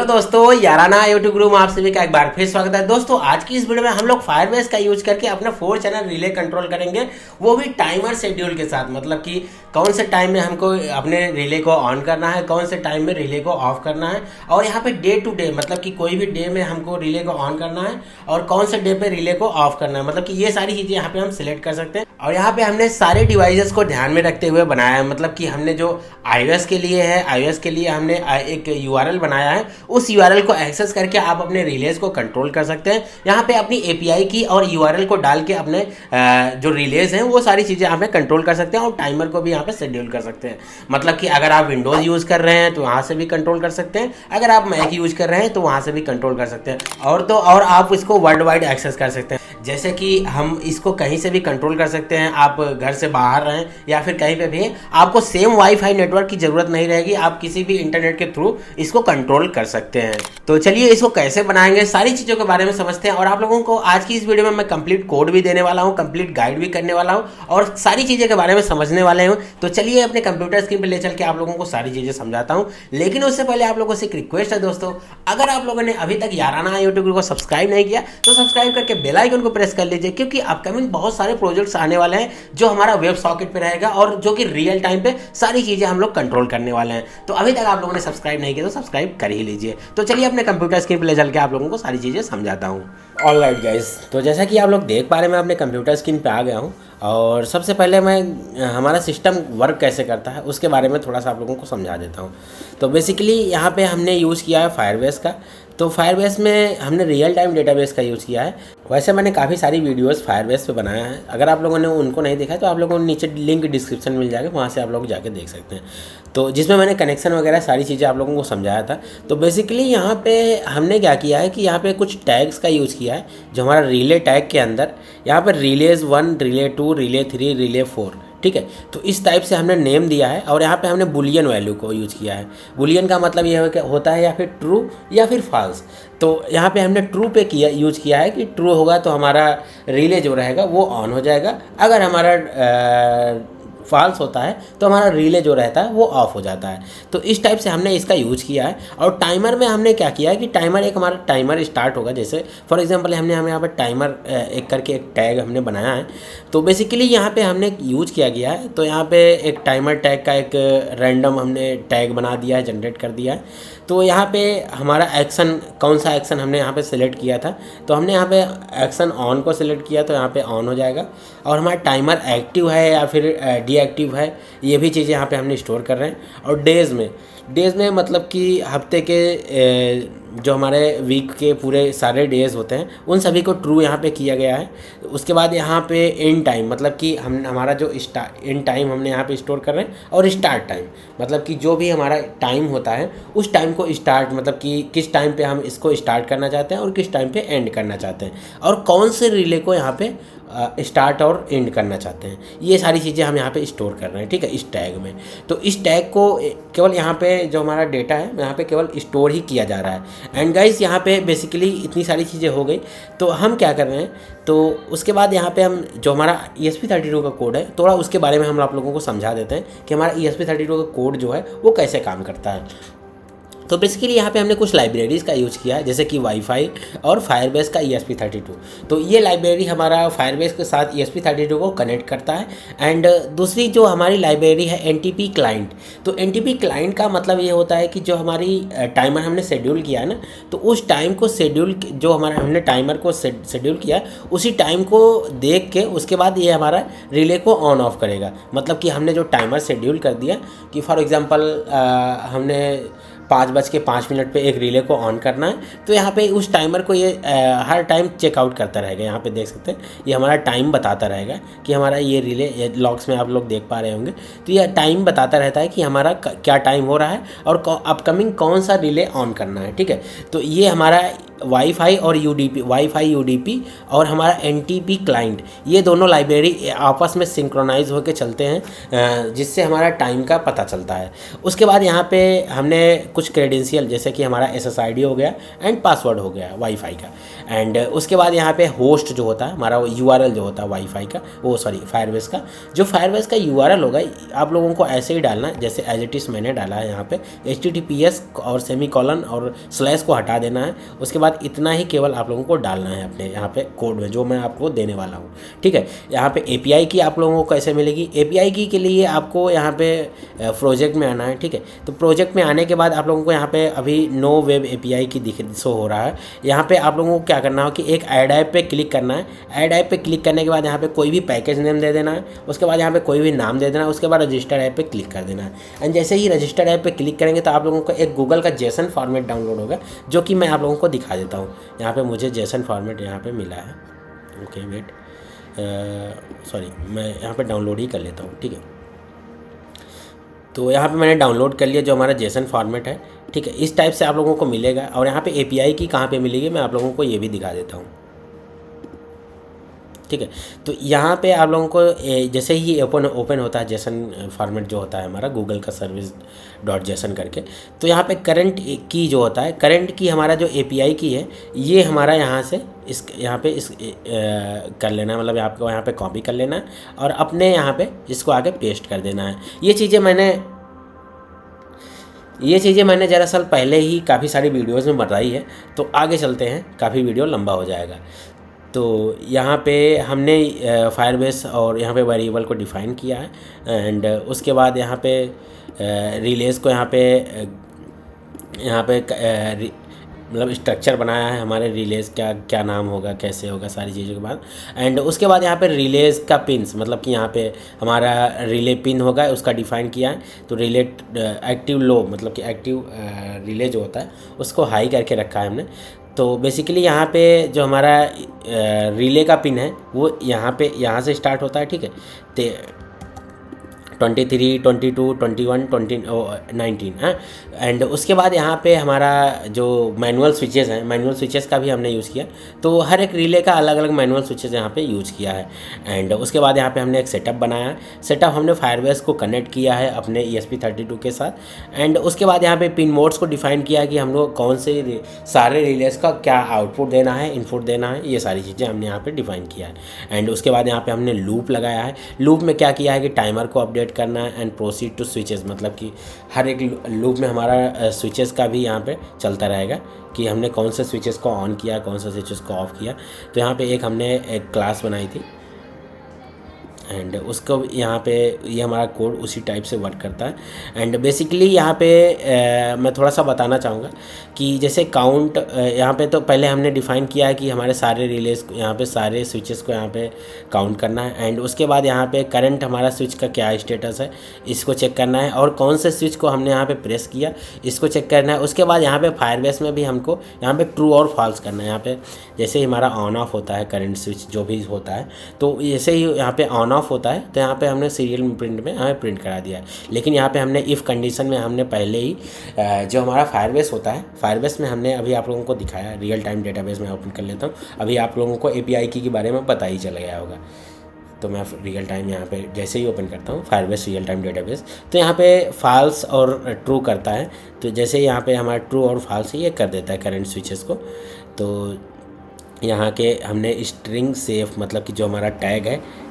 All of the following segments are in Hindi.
दोस्तों, याराना यूट्यूब ग्रुप में आप सभी का एक बार फिर स्वागत है। दोस्तों, आज की इस वीडियो में हम लोग फायरबेस का यूज करके अपना 4 चैनल रिले कंट्रोल करेंगे, वो भी टाइमर शेड्यूल के साथ। मतलब कि कौन से टाइम में हमको अपने रिले को ऑन करना है, कौन से टाइम में रिले को ऑफ करना है, और यहाँ पे डे टू डे मतलब कि कोई भी डे में हमको रिले को ऑन करना है और कौन से डे पे रिले को ऑफ करना है। मतलब कि ये सारी चीजें यहाँ पे हम सिलेक्ट कर सकते हैं। और यहाँ पे हमने सारे डिवाइसेस को ध्यान में रखते हुए बनाया है। मतलब कि हमने जो iOS के लिए है, iOS के लिए हमने एक URL बनाया है। उस URL को एक्सेस करके आप अपने रिलेज को कंट्रोल कर सकते हैं। यहाँ पे अपनी API की और URL को डाल के अपने जो रिलेज हैं वो सारी चीज़ें यहाँ पे कंट्रोल कर सकते हैं और टाइमर को भी यहाँ पे शेड्यूल कर सकते हैं। मतलब कि अगर आप विंडोज़ यूज़ कर रहे हैं तो वहाँ से भी कंट्रोल कर सकते हैं, अगर आप मैक यूज़ कर रहे हैं तो वहाँ से भी कंट्रोल कर सकते हैं। और आप इसको वर्ल्ड वाइड एक्सेस कर सकते हैं। जैसे कि हम इसको कहीं से भी कंट्रोल कर सकते हैं। आप घर से बाहर रहें या फिर कहीं पे भी, आपको सेम वाईफाई नेटवर्क की ज़रूरत नहीं रहेगी। आप किसी भी इंटरनेट के थ्रू इसको कंट्रोल कर सकते हैं। तो चलिए इसको कैसे बनाएंगे, सारी चीज़ों के बारे में समझते हैं। और आप लोगों को आज की इस वीडियो में मैं कंप्लीट कोड भी देने वाला हूँ, कंप्लीट गाइड भी करने वाला हूँ और सारी चीज़ें के बारे में समझने वाले हूँ। तो चलिए अपने कंप्यूटर स्क्रीन पर ले चल के आप लोगों को सारी चीज़ें समझाता हूँ। लेकिन उससे पहले आप लोगों से एक रिक्वेस्ट है दोस्तों, अगर आप लोगों ने अभी तक याराना यूट्यूब को सब्सक्राइब नहीं किया तो सब्सक्राइब करके बेल आइकन को प्रेस कर लीजिए, क्योंकि अपकमिंग बहुत सारे प्रोजेक्ट्स आने वाले हैं जो हमारा वेब सॉकेट पे रहेगा और जो कि रियल टाइम पे सारी चीज़ें हम लोग कंट्रोल करने वाले हैं। तो अभी तक आप लोगों ने सब्सक्राइब नहीं किया तो सब्सक्राइब कर ही लीजिए। तो चलिए अपने कंप्यूटर स्क्रीन पे ले चल के आप लोगों को सारी चीज़ें समझाता हूँ। ऑलराइट गाइस, तो जैसा कि आप लोग देख पा रहे हैं, मैं अपने कंप्यूटर स्क्रीन पे आ गया हूँ। और सबसे पहले मैं हमारा सिस्टम वर्क कैसे करता है उसके बारे में थोड़ा सा आप लोगों को समझा देता हूँ। तो बेसिकली यहाँ पे हमने यूज़ किया है फायरबेस का। तो फायरबेस में हमने रियल टाइम डेटाबेस का यूज़ किया है। वैसे मैंने काफ़ी सारी वीडियोस फायरबेस पे बनाया है, अगर आप लोगों ने उनको नहीं देखा तो आप लोगों को नीचे लिंक डिस्क्रिप्शन मिल जाएगा, वहाँ से आप लोग जाके देख सकते हैं। तो जिसमें मैंने कनेक्शन वगैरह सारी चीज़ें आप लोगों को समझाया था। तो बेसिकली यहाँ पे हमने क्या किया है कि यहाँ पे कुछ टैग्स का यूज़ किया है, जो हमारा रिले टैग के अंदर यहाँ पर रिलेज 1, रिले 2, रिले 3, रिले 4, ठीक है। तो इस टाइप से हमने नेम दिया है और यहाँ पे हमने बुलियन वैल्यू को यूज़ किया है। बुलियन का मतलब ये होता है या फिर ट्रू या फिर फॉल्स। तो यहाँ पे हमने ट्रू पे यूज़ किया है कि ट्रू होगा तो हमारा रिले जो रहेगा वो ऑन हो जाएगा, अगर हमारा फॉल्स होता है तो हमारा रिले जो रहता है वो ऑफ हो जाता है। तो इस टाइप से हमने इसका यूज़ किया है। और टाइमर में हमने क्या किया है कि टाइमर एक हमारा टाइमर स्टार्ट होगा। जैसे फॉर एग्जांपल हमने यहाँ पर टाइमर एक करके एक टैग हमने बनाया है। तो बेसिकली यहाँ पे हमने यूज़ किया गया है। तो यहाँ पे एक टाइमर टैग का एक रैंडम हमने टैग बना दिया है, जनरेट कर दिया है। तो यहाँ पे हमारा एक्शन, कौन सा एक्शन हमने यहाँ पे सिलेक्ट किया था, तो हमने यहाँ पे एक्शन ऑन को सिलेक्ट किया तो यहाँ पे ऑन हो जाएगा। और हमारा टाइमर एक्टिव है या फिर डीएक्टिव है, ये भी चीज़ें यहाँ पे हमने स्टोर कर रहे हैं। और डेज़ में मतलब कि हफ्ते के जो हमारे वीक के पूरे सारे डेज़ होते हैं उन सभी को ट्रू यहाँ पे किया गया है। उसके बाद यहाँ पे एंड टाइम, मतलब कि हमारा जो एंड टाइम हमने यहाँ पे स्टोर कर रहे हैं। और स्टार्ट टाइम, मतलब कि जो भी हमारा टाइम होता है उस टाइम को स्टार्ट, मतलब कि किस टाइम पे हम इसको स्टार्ट करना चाहते हैं और किस टाइम पे एंड करना चाहते हैं, और कौन से रिले को यहाँ पे स्टार्ट और एंड करना चाहते हैं, ये सारी चीज़ें हम यहाँ पे स्टोर कर रहे हैं, ठीक है, इस टैग में। तो इस टैग को केवल यहाँ पे जो हमारा डेटा है यहाँ पे केवल स्टोर ही किया जा रहा है। एंड गाइस, यहाँ पे बेसिकली इतनी सारी चीज़ें हो गई। तो हम क्या कर रहे हैं, तो उसके बाद यहाँ पे हम जो हमारा ESP32 का कोड है, थोड़ा उसके बारे में हम आप लोगों को समझा देते हैं कि हमारा ESP32 का कोड जो है वो कैसे काम करता है। तो बेसिकली यहाँ पे हमने कुछ लाइब्रेरीज़ का यूज़ किया है, जैसे कि वाईफाई और फायरबेस का ESP32। तो ये लाइब्रेरी हमारा फायरबेस के साथ ESP32 को कनेक्ट करता है। एंड दूसरी जो हमारी लाइब्रेरी है NTP क्लाइंट। तो NTP क्लाइंट का मतलब ये होता है कि जो हमारी टाइमर हमने शेड्यूल किया है ना, तो उस टाइम को जो हमारा हमने टाइमर को शेड्यूल किया उसी टाइम को देख के उसके बाद ये हमारा रिले को ऑन ऑफ करेगा। मतलब कि हमने जो टाइमर शेड्यूल कर दिया कि फॉर एग्ज़ाम्पल हमने 5:05 पे एक रिले को ऑन करना है, तो यहाँ पे उस टाइमर को ये हर टाइम चेकआउट करता रहेगा। यहाँ पे देख सकते हैं ये हमारा टाइम बताता रहेगा कि हमारा ये रिले, ये लॉग्स में आप लोग देख पा रहे होंगे। तो ये टाइम बताता रहता है कि हमारा क्या टाइम हो रहा है और अपकमिंग कौन सा रिले ऑन करना है, ठीक है। तो ये हमारा वाईफाई और यूडीपी, वाईफाई यूडीपी और हमारा एनटीपी क्लाइंट, ये दोनों लाइब्रेरी आपस में सिंक्रोनाइज होकर चलते हैं, जिससे हमारा टाइम का पता चलता है। उसके बाद यहाँ पे हमने कुछ क्रेडेंशियल जैसे कि हमारा SSID हो गया एंड पासवर्ड हो गया वाईफाई का। एंड उसके बाद यहाँ पे होस्ट जो होता है हमारा, वो URL जो होता है वाईफाई का, वो सॉरी फायरबेस का, जो फायरबेस का URL होगा आप लोगों को ऐसे ही डालना है जैसे एज इट इज़ मैंने डाला है यहाँ पे, HTTPS और सेमीकोलन और स्लैश को हटा देना है। उसके बाद इतना ही केवल आप लोगों को डालना है अपने यहाँ पे कोड में, जो मैं आपको देने वाला हूँ, ठीक है। यहाँ पे API की आप लोगों को कैसे मिलेगी, API की के लिए आपको यहाँ पे प्रोजेक्ट में आना है, ठीक है। तो प्रोजेक्ट में आने के बाद आप लोगों को यहाँ पे अभी नो वेब API की शो हो रहा है। यहाँ पे आप लोगों को क्या करना हो कि एक ऐड ऐप पे क्लिक करना है। ऐड ऐप पे क्लिक करने के बाद यहाँ पे कोई भी पैकेज नेम दे देना है, उसके बाद यहाँ पे कोई भी नाम दे देना है, उसके बाद रजिस्टर ऐप पे क्लिक कर देना है। एंड जैसे ही रजिस्टर ऐप पे क्लिक करेंगे तो आप लोगों को एक गूगल का जेसन फॉर्मेट डाउनलोड होगा, जो कि मैं आप लोगों को दिखा देता हूँ। यहाँ पे मुझे जेसन फॉर्मेट यहाँ पे मिला है, ओके वेट, सॉरी मैं यहाँ पे डाउनलोड ही कर लेता हूँ, ठीक है। तो यहाँ पे मैंने डाउनलोड कर लिया जो हमारा जेसन फॉर्मेट है, ठीक है। इस टाइप से आप लोगों को मिलेगा। और यहाँ पे API की कहाँ पे मिलेगी मैं आप लोगों को ये भी दिखा देता हूँ, ठीक है। तो यहाँ पे आप लोगों को जैसे ही ओपन होता है जेसन फॉर्मेट जो होता है हमारा गूगल का सर्विस डॉट जेसन करके, तो यहाँ पे करंट की जो होता है, करंट की हमारा जो API की है, ये हमारा यहाँ से यहाँ पे कर लेना है, मतलब आपको यहाँ पे कॉपी कर लेना है और अपने यहाँ पे इसको आगे पेस्ट कर देना है। ये चीज़ें मैंने दरअसल पहले ही काफ़ी सारी वीडियोज़ में बताई है, तो आगे चलते हैं, काफ़ी वीडियो लंबा हो जाएगा। तो यहाँ पे हमने फायरबेस और यहाँ पे वेरिएबल को डिफ़ाइन किया है। एंड उसके बाद यहाँ पे रिलेज़ को यहाँ पे मतलब स्ट्रक्चर बनाया है हमारे रिलेज़ क्या नाम होगा, कैसे होगा, सारी चीज़ों के बाद। एंड उसके बाद यहाँ पे रिलेज़ का पिन्स, मतलब कि यहाँ पे हमारा रिले पिन होगा, उसका डिफ़ाइन किया है। तो रिले एक्टिव लो, मतलब कि एक्टिव रिले जो होता है उसको हाई करके रखा है हमने। तो बेसिकली यहाँ पे जो हमारा रिले का पिन है वो यहाँ से स्टार्ट होता है, ठीक है। 23, 22, 21, 19 है। एंड उसके बाद यहाँ पे हमारा जो मैनुअल स्विचेस हैं, मैनुअल स्विचेस का भी हमने यूज़ किया। तो हर एक रिले का अलग अलग मैनुअल स्विचेस यहाँ पे यूज़ किया है। एंड उसके बाद यहाँ पे हमने एक सेटअप बनाया है। सेटअप हमने फायरबेस को कनेक्ट किया है अपने ESP32 के साथ। एंड उसके बाद यहाँ पे पिन मोड्स को डिफ़ाइन किया है कि हम लोग कौन से सारे रिलेज का क्या आउटपुट देना है, इनपुट देना है, ये सारी चीज़ें हमने यहाँ पर डिफ़ाइन किया है। एंड उसके बाद यहाँ पर हमने लूप लगाया है। लूप में क्या किया है कि टाइमर को अपडेट करना है एंड प्रोसीड टू स्विचेस, मतलब कि हर एक लूप में हमारा स्विचेस का भी यहाँ पे चलता रहेगा कि हमने कौन से स्विचेस को ऑन किया, कौन से स्विचेस को ऑफ किया। तो यहाँ पे हमने एक क्लास बनाई थी एंड उसको यहाँ पे ये हमारा कोड उसी टाइप से वर्क करता है। एंड बेसिकली यहाँ पे मैं थोड़ा सा बताना चाहूँगा कि जैसे काउंट यहाँ पे तो पहले हमने डिफ़ाइन किया है कि हमारे सारे रिलेज यहाँ पे सारे स्विचेस को यहाँ पे काउंट करना है। एंड उसके बाद यहाँ पे करंट हमारा स्विच का क्या स्टेटस है इसको चेक करना है, और कौन से स्विच को हमने यहाँ पे प्रेस किया इसको चेक करना है। उसके बाद यहाँ पे फायरबेस में भी हमको यहाँ पे ट्रू और फॉल्स करना है। यहाँ पे जैसे ही हमारा ऑन ऑफ होता है करंट स्विच जो भी होता है, तो जैसे ही यहाँ पे ऑन ऑफ होता है तो यहाँ पे हमने सीरियल प्रिंट में हमें प्रिंट करा दिया है। लेकिन यहाँ पे हमने इफ़ कंडीशन में हमने पहले ही जो हमारा फायरबेस होता है, फायरबेस में हमने अभी आप लोगों को दिखाया, रियल टाइम डेटाबेस में ओपन कर लेता हूँ। अभी आप लोगों को API की के बारे में पता ही चल गया होगा। तो मैं रियल टाइम यहाँ पे जैसे ही ओपन करता हूँ फायरबेस रियल टाइम डेटाबेस, तो यहाँ पे फॉल्स और ट्रू करता है। तो जैसे यहाँ पे हमारा ट्रू और फॉल्स ये कर देता है करंट स्विचेस को। तो यहाँ के हमने स्ट्रिंग सेफ, मतलब कि जो हमारा टैग है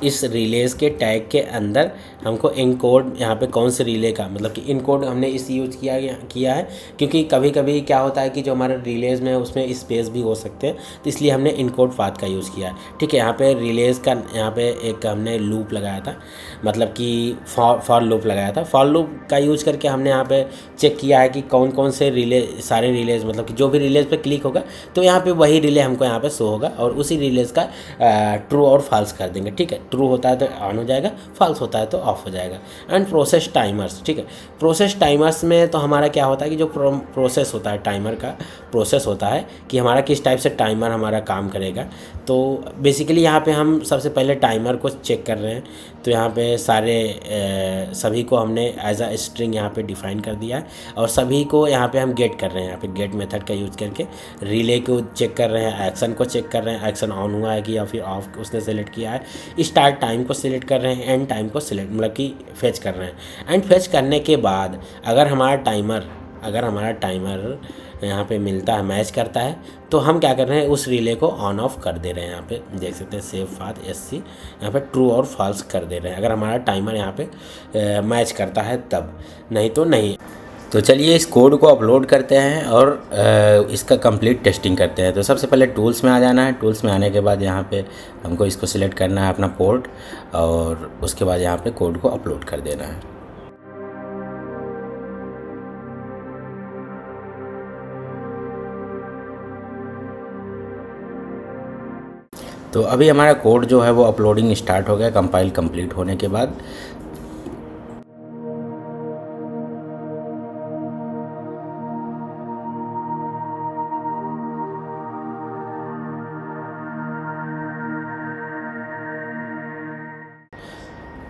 इस रिलेज के टैग के अंदर हमको इनकोड यहाँ पे कौन से रिले का, मतलब कि इनकोड हमने इस यूज़ किया है क्योंकि कभी कभी क्या होता है कि जो हमारे रिलेज में उसमें स्पेस भी हो सकते हैं, तो इसलिए हमने इनकोड पाथ का यूज़ किया है। ठीक है, यहाँ पे रिलेज का यहाँ पे एक हमने लूप लगाया था, मतलब कि फॉर लूप लगाया था। फॉर लूप का यूज़ करके हमने यहाँ पे चेक किया है कि कौन कौन से रिले, सारे रिलेज, मतलब कि जो भी रिलेज पे क्लिक होगा तो यहाँ पे वही रिले हमको यहाँ पे शो होगा और उसी रिलेज का ट्रू और फॉल्स कर देंगे। ठीक है, ट्रू होता है तो ऑन हो जाएगा, फॉल्स होता है तो ऑफ हो जाएगा। एंड प्रोसेस टाइमर्स, ठीक है। प्रोसेस टाइमर्स में तो हमारा क्या होता है कि जो प्रोसेस होता है टाइमर का प्रोसेस होता है कि हमारा किस टाइप से टाइमर हमारा काम करेगा। तो बेसिकली यहाँ पे हम सबसे पहले टाइमर को चेक कर रहे हैं। तो यहाँ पे सभी को हमने एज अ स्ट्रिंग यहाँ पे डिफाइन कर दिया है और सभी को यहाँ पे हम गेट कर रहे हैं। यहाँ पे गेट मेथड का यूज़ करके रिले को चेक कर रहे हैं, एक्शन को चेक कर रहे हैं, एक्शन ऑन हुआ है कि या फिर ऑफ उसने सेलेक्ट किया है। स्टार्ट टाइम को सिलेक्ट कर रहे हैं, एंड टाइम को सिलेक्ट मतलब कि फेच कर रहे हैं। एंड फेच करने के बाद अगर हमारा टाइमर यहाँ पे मिलता है, मैच करता है, तो हम क्या कर रहे हैं उस रिले को ऑन ऑफ कर दे रहे हैं। यहाँ पे देख सकते हैं सेव पाथ SC, यहाँ पे ट्रू और फॉल्स कर दे रहे हैं अगर हमारा टाइमर यहाँ पे मैच करता है तब, नहीं तो नहीं। तो चलिए इस कोड को अपलोड करते हैं और इसका कंप्लीट टेस्टिंग करते हैं। तो सबसे पहले टूल्स में आ जाना है। टूल्स में आने के बाद यहाँ पे हमको इसको सिलेक्ट करना है अपना पोर्ट, और उसके बाद यहाँ पे कोड को अपलोड कर देना है। तो अभी हमारा कोड जो है वो अपलोडिंग स्टार्ट हो गया कंपाइल कंप्लीट होने के बाद।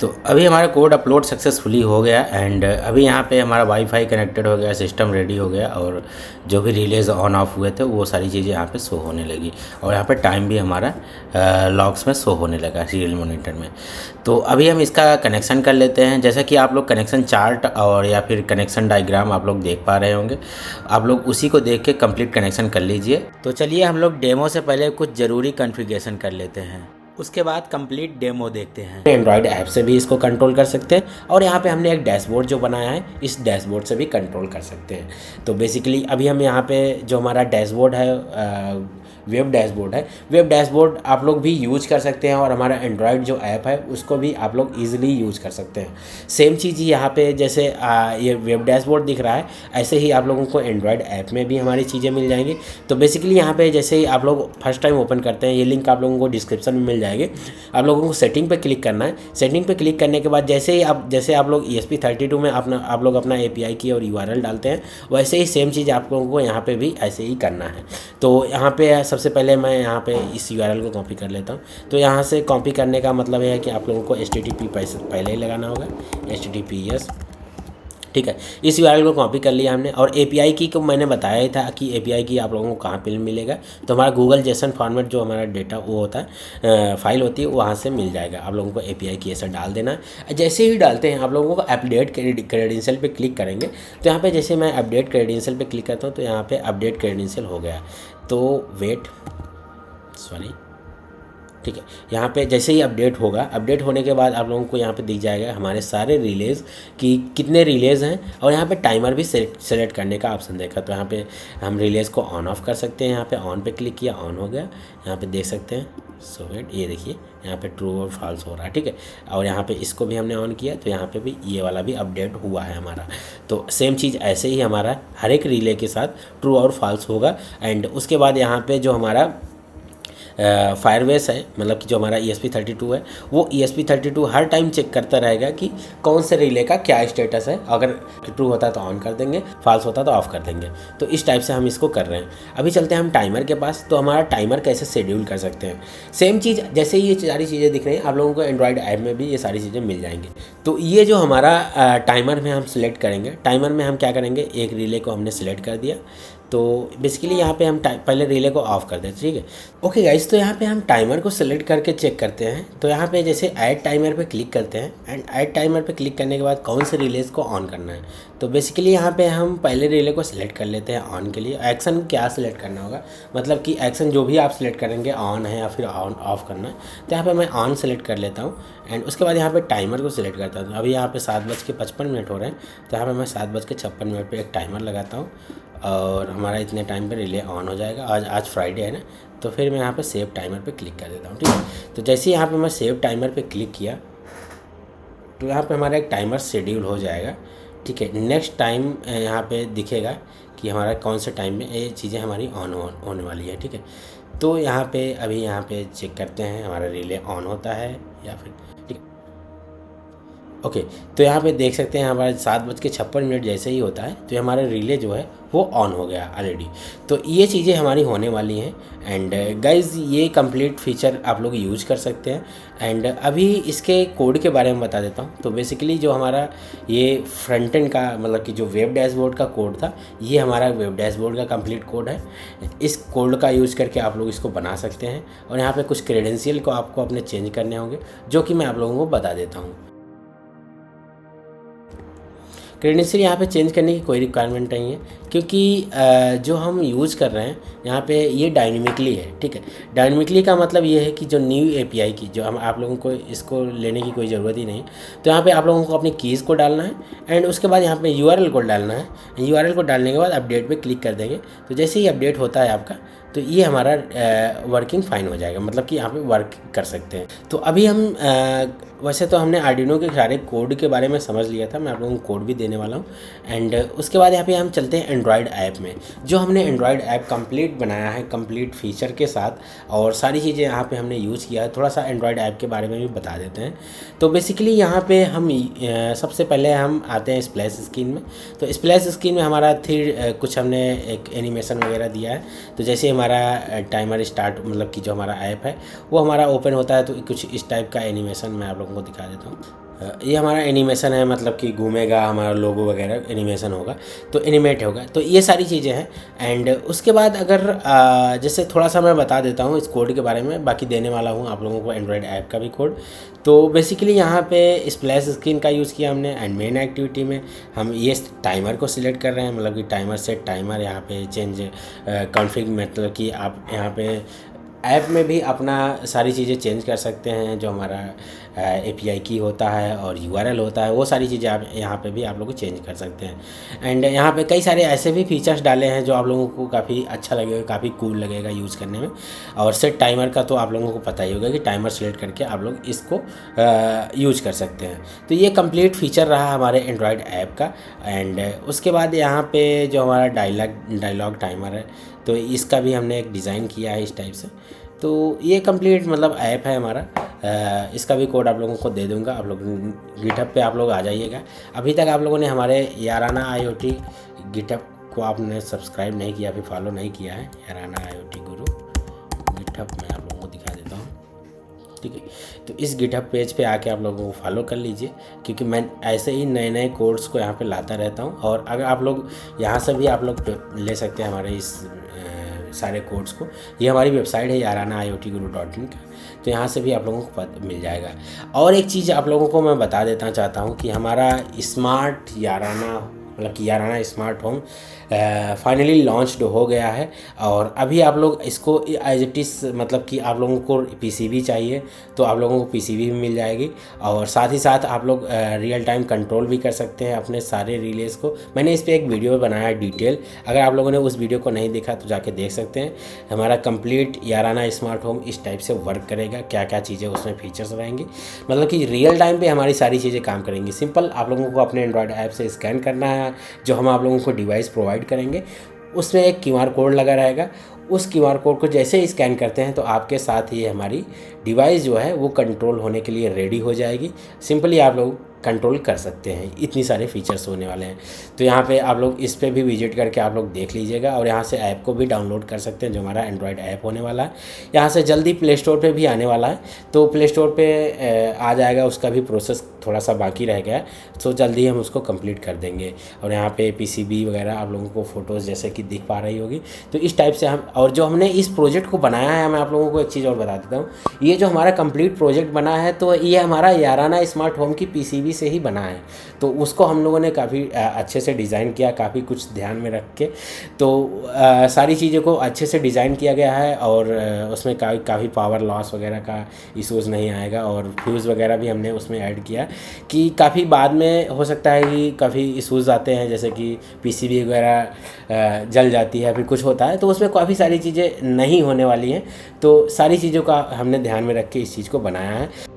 तो अभी हमारा कोड अपलोड सक्सेसफुली हो गया एंड अभी यहाँ पे हमारा वाईफाई कनेक्टेड हो गया, सिस्टम रेडी हो गया और जो भी रिलेज ऑन ऑफ हुए थे वो सारी चीज़ें यहाँ पे शो होने लगी और यहाँ पे टाइम भी हमारा लॉग्स में शो होने लगा सीरियल मॉनिटर में। तो अभी हम इसका कनेक्शन कर लेते हैं। जैसा कि आप लोग कनेक्शन चार्ट और या फिर कनेक्शन डायग्राम आप लोग देख पा रहे होंगे, आप लोग उसी को देख के कंप्लीट कनेक्शन कर लीजिए। तो चलिए हम लोग डेमो से पहले कुछ ज़रूरी कॉन्फ़िगरेशन कर लेते हैं, उसके बाद कंप्लीट डेमो देखते हैं। एंड्रॉयड ऐप से भी इसको कंट्रोल कर सकते हैं और यहाँ पे हमने एक डैशबोर्ड जो बनाया है इस डैशबोर्ड से भी कंट्रोल कर सकते हैं। तो बेसिकली अभी हम यहाँ पे जो हमारा डैशबोर्ड है वेब डैशबोर्ड आप लोग भी यूज कर सकते हैं और हमारा एंड्रॉयड जो ऐप है उसको भी आप लोग ईजिली यूज कर सकते हैं। सेम चीज़ यहाँ पे जैसे ये वेब डैशबोर्ड दिख रहा है ऐसे ही आप लोगों को एंड्रॉयड ऐप में भी हमारी चीज़ें मिल जाएंगी। तो बेसिकली यहाँ पे जैसे ही आप लोग फर्स्ट टाइम ओपन करते हैं, ये लिंक आप लोगों को डिस्क्रिप्शन में मिल जाएगी। आप लोगों को सेटिंग पे क्लिक करना है। सेटिंग पे क्लिक करने के बाद जैसे आप लोग ESP32 में आप लोग अपना API की और URL डालते हैं, वैसे ही सेम चीज़ आप लोगों को यहाँ पे भी ऐसे ही करना है। तो यहाँ पे सबसे पहले मैं यहाँ पे इस URL को कॉपी कर लेता हूँ। तो यहाँ से कॉपी करने का मतलब है कि आप लोगों को HTTP पहले ही लगाना होगा, HTTPS, ठीक है। इस URL को कॉपी कर लिया हमने और API की को मैंने बताया ही था कि API की आप लोगों को कहाँ पे मिलेगा। तो हमारा गूगल जेसन फॉर्मेट जो हमारा डेटा वो होता है फाइल होती है वहाँ से मिल जाएगा। आप लोगों को API की ऐसा डाल देना है। जैसे ही डालते हैं आप लोगों को अपडेट क्रेडेंशियल पे क्लिक करेंगे। तो यहाँ पे जैसे मैं अपडेट क्रेडेंशियल पे क्लिक करता हूँ तो यहाँ पे अपडेट क्रेडेंशियल हो गया। तो ठीक है, यहाँ पे जैसे ही अपडेट होगा, अपडेट होने के बाद आप लोगों को यहाँ पे दिख जाएगा हमारे सारे रिलेज कि कितने रिलेज हैं और यहाँ पे टाइमर भी सेलेक्ट करने का ऑप्शन देखा। तो यहाँ पे हम रिलेज को ऑन ऑफ कर सकते हैं। यहाँ पे ऑन पे क्लिक किया, ऑन हो गया। यहाँ पे देख सकते हैं सो वेट, ये देखिए यहाँ पे ट्रू और फॉल्स हो रहा है, ठीक है। और यहाँ पे इसको भी हमने ऑन किया तो यहाँ पे भी ये वाला भी अपडेट हुआ है हमारा। तो सेम चीज़ ऐसे ही हमारा हर एक रिले के साथ ट्रू और फॉल्स होगा। एंड उसके बाद यहाँ पे जो हमारा फायरबेस है, मतलब कि जो हमारा ESP32 है, वो ESP32 हर टाइम चेक करता रहेगा कि कौन से रिले का क्या स्टेटस है। अगर ट्रू होता है तो ऑन कर देंगे, फॉल्स होता है तो ऑफ कर देंगे। तो इस टाइप से हम इसको कर रहे हैं। अभी चलते हैं हम टाइमर के पास। तो हमारा टाइमर कैसे शेड्यूल कर सकते हैं, सेम चीज़ जैसे ये सारी चीज़ें दिख रही हैं आप लोगों को एंड्रॉयड ऐप में भी ये सारी चीज़ें मिल जाएंगी। तो ये जो हमारा टाइमर में हम सिलेक्ट करेंगे, टाइमर में हम क्या करेंगे, एक रिले को हमने सिलेक्ट कर दिया। तो बेसिकली यहाँ पे हम पहले रिले को ऑफ कर देते, ठीक है। ओके गाइस, तो यहाँ पे हम टाइमर को सिलेक्ट करके चेक करते हैं। तो यहाँ पे जैसे ऐड टाइमर पे क्लिक करते हैं एंड ऐड टाइमर पे क्लिक करने के बाद कौन से रिलेज को ऑन करना है। तो बेसिकली यहाँ पे हम पहले रिले को सिलेक्ट कर लेते हैं ऑन के लिए। एक्शन क्या सिलेक्ट करना होगा, मतलब कि एक्शन जो भी आप सिलेक्ट करेंगे ऑन है या फिर ऑन ऑफ करना है। तो यहाँ पर मैं ऑन सेलेक्ट कर लेता हूँ एंड उसके बाद यहाँ पर टाइमर को सिलेक्ट करता हूँ। अभी यहाँ पर 7:55 हो रहे हैं तो यहाँ पर मैं 7:56 पर एक टाइमर लगाता हूँ और हमारा इतने टाइम पे रिले ऑन हो जाएगा। आज फ्राइडे है ना, तो फिर मैं यहाँ पे सेव टाइमर पे क्लिक कर देता हूँ, ठीक है। तो जैसे ही यहाँ पे मैं सेव टाइमर पे क्लिक किया तो यहाँ पे हमारा एक टाइमर शेड्यूल हो जाएगा, ठीक है। नेक्स्ट टाइम यहाँ पे दिखेगा कि हमारा कौन से टाइम में ये चीज़ें हमारी ऑन होने वाली है, ठीक है। तो यहाँ पे अभी यहाँ पे चेक करते हैं हमारा रिले ऑन होता है या फिर ठीक है। ओके, तो यहाँ पे देख सकते हैं हमारे 7:56 जैसे ही होता है तो ये हमारा रिले जो है वो ऑन हो गया ऑलरेडी। तो ये चीज़ें हमारी होने वाली हैं एंड गाइज ये कंप्लीट फीचर आप लोग यूज कर सकते हैं। एंड अभी इसके कोड के बारे में बता देता हूँ। तो बेसिकली जो हमारा ये फ्रंट एंड का मतलब कि जो वेब डैशबोर्ड का कोड था, ये हमारा वेब डैशबोर्ड का कंप्लीट कोड है। इस कोड का यूज़ करके आप लोग इसको बना सकते हैं और यहाँ पे कुछ क्रेडेंशियल को आपको अपने चेंज करने होंगे, जो कि मैं आप लोगों को बता देता हूँ। क्रेडेंशियल यहाँ पे चेंज करने की कोई रिक्वायरमेंट नहीं है, क्योंकि जो हम यूज़ कर रहे हैं यहाँ पे ये डायनेमिकली है। ठीक है, डायनेमिकली का मतलब ये है कि जो न्यू एपीआई की जो हम आप लोगों को इसको लेने की कोई ज़रूरत ही नहीं है। तो यहाँ पे आप लोगों को अपनी कीज़ को डालना है एंड उसके बाद यहाँ पे यूआरएल को डालना है। यूआरएल को डालने के बाद अपडेट पे क्लिक कर देंगे। तो जैसे ही अपडेट होता है आपका, तो ये हमारा वर्किंग फाइन हो जाएगा, मतलब कि यहाँ पे वर्क कर सकते हैं। तो अभी हम वैसे तो हमने आर्डिनो के सारे कोड के बारे में समझ लिया था, मैं आप लोगों को कोड भी देने वाला हूँ। एंड उसके बाद यहाँ पे हम चलते हैं एंड्रॉयड ऐप में। जो हमने एंड्रॉयड ऐप कंप्लीट बनाया है कंप्लीट फीचर के साथ और सारी चीज़ें यहाँ पे हमने यूज़ किया है। थोड़ा सा एंड्रॉयड ऐप के बारे में भी बता देते हैं। तो बेसिकली यहाँ पे हम सबसे पहले हम आते हैं स्प्लैश स्क्रीन में। तो स्प्लैश स्क्रीन में हमारा कुछ हमने एक एनिमेशन वगैरह दिया है। तो जैसे हमारा टाइमर स्टार्ट मतलब कि जो हमारा ऐप है वो हमारा ओपन होता है, तो कुछ इस टाइप का एनिमेशन मैं आप लोगों को दिखा देता हूँ। ये हमारा एनिमेशन है, मतलब कि घूमेगा, हमारा लोगो वगैरह एनिमेशन होगा, तो एनिमेट होगा। तो ये सारी चीज़ें हैं। एंड उसके बाद अगर जैसे थोड़ा सा मैं बता देता हूँ इस कोड के बारे में, बाकी देने वाला हूँ आप लोगों को एंड्रॉयड ऐप का भी कोड। तो बेसिकली यहाँ पे स्प्लैश स्क्रीन का यूज़ किया हमने एंड मेन एक्टिविटी में हम ये टाइमर को सिलेक्ट कर रहे हैं, मतलब कि टाइमर सेट टाइमर यहाँ पे चेंज कॉन्फ़िग, मतलब कि आप यहाँ पे ऐप में भी अपना सारी चीज़ें चेंज कर सकते हैं। जो हमारा एपीआई की होता है और यूआरएल होता है, वो सारी चीज़ें आप यहाँ पे भी आप लोग चेंज कर सकते हैं। एंड यहाँ पे कई सारे ऐसे भी फीचर्स डाले हैं जो आप लोगों को काफ़ी अच्छा लगेगा, काफ़ी कूल लगेगा यूज़ करने में। और सेट टाइमर का तो आप लोगों को पता ही होगा कि टाइमर सेलेक्ट करके आप लोग इसको यूज कर सकते हैं। तो ये कंप्लीट फीचर रहा हमारे एंड्रॉयड ऐप का। एंड उसके बाद यहाँ पे जो हमारा डायलॉग टाइमर है, तो इसका भी हमने एक डिज़ाइन किया है इस टाइप से। तो ये कंप्लीट मतलब ऐप है हमारा। इसका भी कोड आप लोगों को दे दूंगा, आप लोग गिटहब पे आप लोग आ जाइएगा। अभी तक आप लोगों ने हमारे याराना IoT गिटहब को आपने सब्सक्राइब नहीं किया, फिर फॉलो नहीं किया है, याराना IoT गुरु गिटहब मैं आप लोगों को दिखा देता हूँ। ठीक है, तो इस गिटहब पेज पे आके आप लोगों को फॉलो कर लीजिए, क्योंकि मैं ऐसे ही नए नए कोड्स को यहाँ पे लाता रहता हूँ। और अगर आप लोग यहाँ से भी आप लोग ले सकते हैं हमारे इस सारे कोड्स को। ये हमारी वेबसाइट है yarana.iotguru.in का, तो यहाँ से भी आप लोगों को मिल जाएगा। और एक चीज़ आप लोगों को मैं बता देना चाहता हूँ कि हमारा स्मार्ट याराना मतलब कि याराना स्मार्ट होम फाइनली लॉन्च्ड हो गया है। और अभी आप लोग इसको एज इट इज़, मतलब कि आप लोगों को पीसीबी चाहिए तो आप लोगों को पीसीबी भी मिल जाएगी। और साथ ही साथ आप लोग रियल टाइम कंट्रोल भी कर सकते हैं अपने सारे रिलेज को। मैंने इस पर एक वीडियो बनाया है डिटेल, अगर आप लोगों ने उस वीडियो को नहीं देखा तो जाके देख सकते हैं। हमारा कंप्लीट याराना स्मार्ट होम इस टाइप से वर्क करेगा, क्या क्या चीज़ें उसमें फीचर्स रहेंगे, मतलब कि रियल टाइम पे हमारी सारी चीज़ें काम करेंगी। सिंपल आप लोगों को अपने एंड्रॉयड ऐप से स्कैन करना है, जो हम आप लोगों को डिवाइस प्रोवाइड करेंगे उसमें एक QR कोड लगा रहेगा। उस QR कोड को जैसे ही स्कैन करते हैं तो आपके साथ ही हमारी डिवाइस जो है वो कंट्रोल होने के लिए रेडी हो जाएगी। सिंपली आप लोग कंट्रोल कर सकते हैं, इतनी सारे फीचर्स होने वाले हैं। तो यहाँ पे आप लोग इस पे भी विजिट करके आप लोग देख लीजिएगा। और यहाँ से ऐप को भी डाउनलोड कर सकते हैं, जो हमारा एंड्रॉयड ऐप होने वाला है। यहाँ से जल्दी प्ले स्टोर पे भी आने वाला है, तो प्ले स्टोर पे आ जाएगा, उसका भी प्रोसेस थोड़ा सा बाकी रह गया है, तो जल्दी हम उसको कंप्लीट कर देंगे। और यहाँ पे पीसीबी वगैरह आप लोगों को फ़ोटोज़ जैसे कि दिख पा रही होगी, तो इस टाइप से हम, और जो हमने इस प्रोजेक्ट को बनाया है, मैं आप लोगों को एक चीज़ और बता देता हूँ। ये जो हमारा कंप्लीट प्रोजेक्ट बना है, तो ये हमारा याराना स्मार्ट होम की पीसीबी से ही बना है। तो उसको हम लोगों ने काफ़ी अच्छे से डिज़ाइन किया, काफ़ी कुछ ध्यान में रख के। तो सारी चीज़ों को अच्छे से डिज़ाइन किया गया है। और उसमें काफ़ी पावर लॉस वगैरह का इशूज़ नहीं आएगा। और फ्यूज़ वगैरह भी हमने उसमें ऐड किया कि काफ़ी बाद में हो सकता है कि काफ़ी इशूज़ आते हैं, जैसे कि पीसीबी वगैरह जल जाती है, फिर कुछ होता है, तो उसमें काफ़ी सारी चीज़ें नहीं होने वाली हैं। तो सारी चीज़ों का हमने ध्यान में रख के इस चीज़ को बनाया है।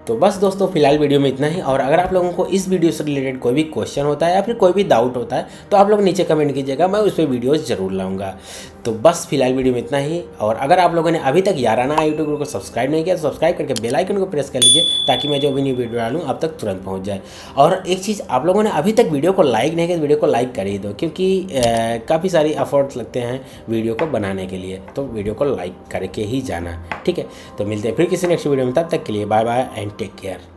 तो बस दोस्तों फिलहाल वीडियो में इतना ही। और अगर आप लोगों को इस वीडियो से रिलेटेड कोई भी क्वेश्चन होता है या फिर कोई भी डाउट होता है तो आप लोग नीचे कमेंट कीजिएगा, मैं उस पर वीडियोज़ ज़रूर लाऊंगा। तो बस फिलहाल वीडियो में इतना ही। और अगर आप लोगों ने अभी तक याराना यूट्यूब ग्रुप को सब्सक्राइब नहीं किया तो सब्सक्राइब करके बेल आइकन को प्रेस कर लीजिए, ताकि मैं जो भी न्यू वीडियो डालूँ आप तक तुरंत पहुँच जाए। और एक चीज़, आप लोगों ने अभी तक वीडियो को लाइक नहीं किया तो वीडियो को लाइक कर ही दो, क्योंकि काफ़ी सारी एफर्ट्स लगते हैं वीडियो को बनाने के लिए, तो वीडियो को लाइक करके ही जाना, ठीक है। तो मिलते हैं फिर किसी नेक्स्ट वीडियो में, तब तक के लिए bye bye and take care.